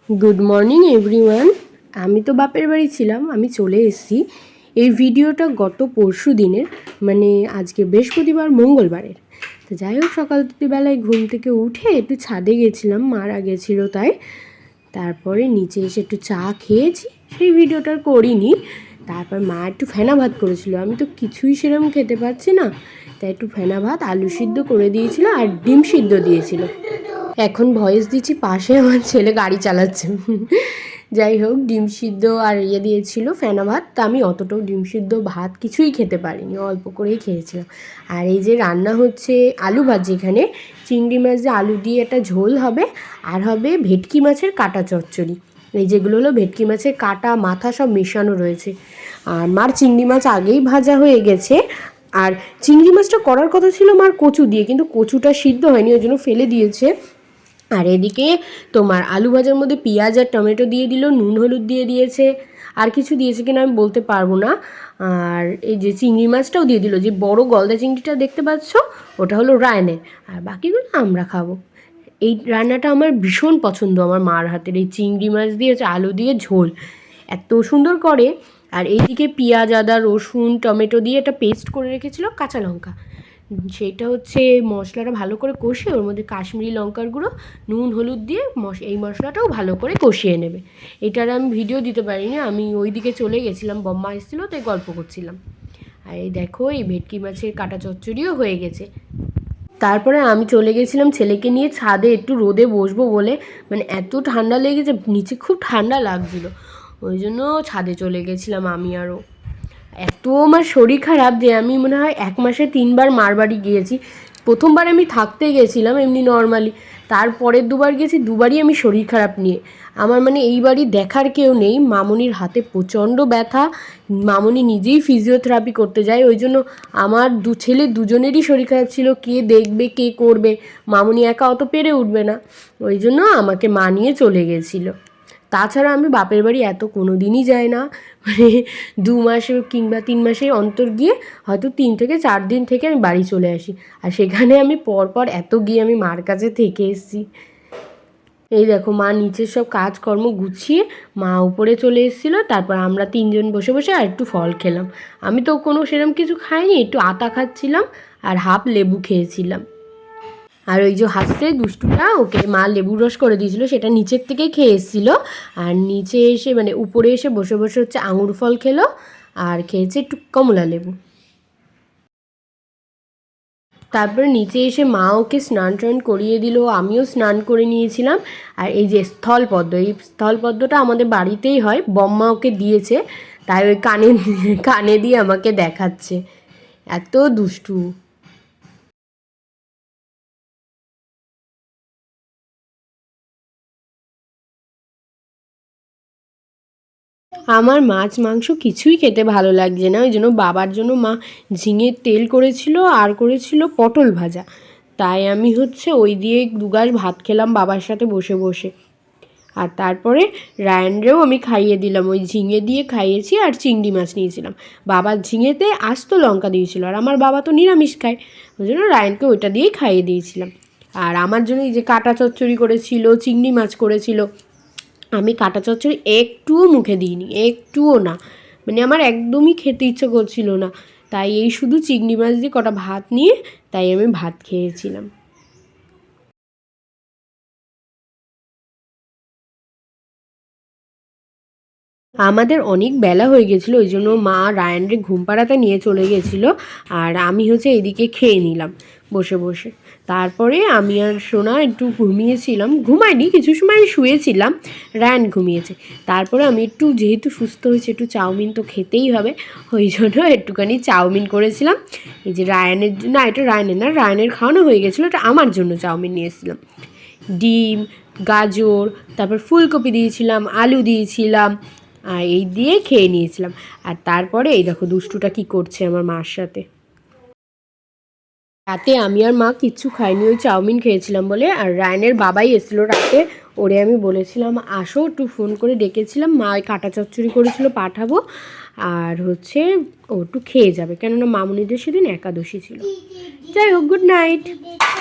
Good morning everyone. আমি তো বাপের বাড়ি ছিলাম, আমি চলে এসেছি। এই ভিডিওটা গত পরশু দিনের, মানে আজকে বৃহস্পতিবার মঙ্গলবারের। তো যাই হোক, সকালবেলায় ঘুম থেকে উঠে একটু ছাদে গেছিলাম, মারা গেছিলো তাই। তারপরে নিচে এসে একটু চা খেয়েছি, সেই ভিডিওটা করিনি। তারপর মা একটু ফেনা ভাত করেছিল, আমি তো কিছুই সেরকম খেতে পারছি না, তাই একটু ফেনা ভাত আলু সিদ্ধ করে দিয়েছিল আর ডিম সিদ্ধ দিয়েছিল। এখন ভয়েস দিচ্ছি, পাশে আমার ছেলে গাড়ি চালাচ্ছে। যাই হোক, ডিম সিদ্ধ আর দিয়েছিল ফেনা ভাত। তা আমি অতটাও ডিম সিদ্ধ ভাত কিছুই খেতে পারিনি, অল্প করেই খেয়েছিলাম। আর এই যে রান্না হচ্ছে আলু ভাজি, এখানে চিংড়ি মাছ দিয়ে আলু দিয়ে একটা ঝোল হবে, আর হবে ভেটকি মাছের কাটা চচ্চড়ি। এই যেগুলো হলো ভেটকি মাছের কাটা মাথা সব মেশানো রয়েছে। আর মার চিংড়ি মাছ আগেই ভাজা হয়ে গেছে। আর চিংড়ি মাছটা করার কথা ছিল মার কচু দিয়ে, কিন্তু কচুটা সিদ্ধ হয়নি, ওই জন্য ফেলে দিয়েছে। আর এদিকে তোমার আলু ভাজার মধ্যে পেঁয়াজ আর টমেটো দিয়ে দিল, নুন হলুদ দিয়ে দিয়েছে, আর কিছু দিয়েছে কিনা আমি বলতে পারবো না। আর এই যে চিংড়ি মাছটাও দিয়ে দিল, যে বড় গলদা চিংড়িটা দেখতে পাচ্ছ ওটা হলো রায়নের, আর বাকিগুলো আমরা খাবো। এই রান্নাটা আমার ভীষণ পছন্দ, আমার মার হাতের এই চিংড়ি মাছ দিয়ে হচ্ছে আলু দিয়ে ঝোল এত সুন্দর করে। আর এইদিকে পেঁয়াজ আদা রসুন টমেটো দিয়ে একটা পেস্ট করে রেখেছিল, কাঁচা লঙ্কা, সেটা হচ্ছে মশলাটা ভালো করে কষিয়ে ওর মধ্যে কাশ্মীরি লঙ্কার গুঁড়ো নুন হলুদ দিয়ে এই মশলাটাও ভালো করে কষিয়ে নেবে। এটার আমি ভিডিও দিতে পারিনি, আমি ওই দিকে চলে গেছিলাম, বম্মা এসেছিলো তাই গল্প করছিলাম। আর এই দেখো, এই ভেটকি মাছের কাটা চচ্চড়িও হয়ে গেছে। তারপরে আমি চলে গেছিলাম ছেলেকে নিয়ে ছাদে একটু রোদে বসবো বলে, মানে এত ঠান্ডা লেগেছে, নিচে খুব ঠান্ডা লাগছিলো, ওই জন্য ছাদে চলে গেছিলাম আমি আরও। এত আমার শরীর খারাপ যে আমি মনে হয় 1 মাসে 3 বার মার বাড়ি গিয়েছি। প্রথমবার আমি থাকতে গেছিলাম এমনি নর্মালি, তারপরের 2 বার গেছি, 2বারই আমি শরীর খারাপ নিয়ে। আমার মানে এই বাড়ি দেখার কেউ নেই, মামনির হাতে প্রচণ্ড ব্যথা, মামনি নিজেই ফিজিওথেরাপি করতে যায়, ওই জন্য আমার ছেলে দুজনেরই শরীর খারাপ ছিল, কে দেখবে কে করবে, মামনি একা অত পেরে উঠবে না, ওই জন্য আমাকে মা নিয়ে চলে গেছিলো। তাছাড়া আমি বাপের বাড়ি এত কোনো দিনই যাই না, মানে 2 মাসে কিংবা 3 মাসে অন্তর গিয়ে হয়তো 3 থেকে 4 দিন থেকে আমি বাড়ি চলে আসি, আর সেখানে আমি পরপর এত গিয়ে আমি মার কাছে থেকে এসেছি। এই দেখো, মা নিচের সব কাজকর্ম গুছিয়ে মা উপরে চলে এসেছিলো, তারপর আমরা 3 জন বসে বসে আর একটু ফল খেলাম। আমি তো কোনো সেরকম কিছু খাইনি, একটু আতা খাচ্ছিলাম আর হাফ লেবু খেয়েছিলাম। আর ওই যে হাসছে দুষ্টুটা, ওকে মা লেবুর রস করে দিয়েছিল, সেটা নিচের থেকে খেয়ে এসেছিলো। আর নিচে এসে মানে উপরে এসে বসে বসে হচ্ছে আঙুর ফল খেলো, আর খেয়েছে একটু কমলা লেবু। তারপরে নিচে এসে মা ওকে স্নান টান করিয়ে দিল, আমিও স্নান করে নিয়েছিলাম। আর এই যে স্থলপদ্ম, এই স্থলপদ্মটা আমাদের বাড়িতেই হয়, বম্মা ওকে দিয়েছে, তাই ওই কানে কানে দিয়ে আমাকে দেখাচ্ছে, এত দুষ্টু। আমার মাছ মাংস কিছুই খেতে ভালো লাগছে না, ওই জন্য বাবার জন্য মা ঝিঙের তেল করেছিল আর করেছিল পটল ভাজা, তাই আমি হচ্ছে ওই দিয়ে 2 গাছ ভাত খেলাম বাবার সাথে বসে বসে। আর তারপরে রায়ানরেও আমি খাইয়ে দিলাম, ওই ঝিঙে দিয়ে খাইয়েছি আর চিংড়ি মাছ নিয়েছিলাম। বাবার ঝিঙেতে আস্ত লঙ্কা দিয়েছিল, আর আমার বাবা তো নিরামিষ খায়, ওই জন্য রায়ানকে ওইটা দিয়েই খাইয়ে দিয়েছিলাম। আর আমার জন্য এই যে কাটা চচ্চড়ি করেছিল, চিংড়ি মাছ করেছিল, আমি কাটা চচ্চড়ি একটুও মুখে দিইনি, একটুও না, মানে আমার একদমই খেতে ইচ্ছে করছিল না, তাই এই শুধু চিংড়ি মাছ দিয়ে কটা ভাত নিয়ে তাই আমি ভাত খেয়েছিলাম। আমাদের অনেক বেলা হয়ে গেছিলো, ওই জন্য মা রায়ানরে ঘুম পাড়াতে নিয়ে চলে গেছিলো, আর আমি হচ্ছে এদিকে খেয়ে নিলাম বসে বসে। তারপরে আমি আর সোনা একটু ঘুমিয়েছিলাম, ঘুমাইনি, কিছু সময় আমি শুয়েছিলাম, রায়ান ঘুমিয়েছে। তারপরে আমি একটু, যেহেতু সুস্থ হয়েছে একটু চাউমিন তো খেতেই হবে, ওই জন্য একটুখানি চাউমিন করেছিলাম। এই যে রায়ানের, না এটা রায়ানের না, রায়ানের খাওয়ানো হয়ে গেছিলো, এটা আমার জন্য চাউমিন নিয়ে এসেছিলাম। ডিম, গাজর, তারপর ফুলকপি দিয়েছিলাম, আলু দিয়েছিলাম, আর এই দিয়ে খেয়ে নিয়েছিলাম। আর তারপরে এই দেখো দুষ্টুটা কি করছে আমার মার সাথে। রাতে আমি আর মা কিচ্ছু খাইনি, ওই চাউমিন খেয়েছিলাম বলে। আর রায়নের বাবাই এসেছিলো রাতে, ওরে আমি বলেছিলাম আসো, একটু ফোন করে ডেকেছিলাম, মা ওই কাটা চচ্চড়ি করেছিল পাঠাবো, আর হচ্ছে ও একটু খেয়ে যাবে, কেননা মামুনিদের সেদিন একাদশী ছিল। যাই হোক, গুড নাইট।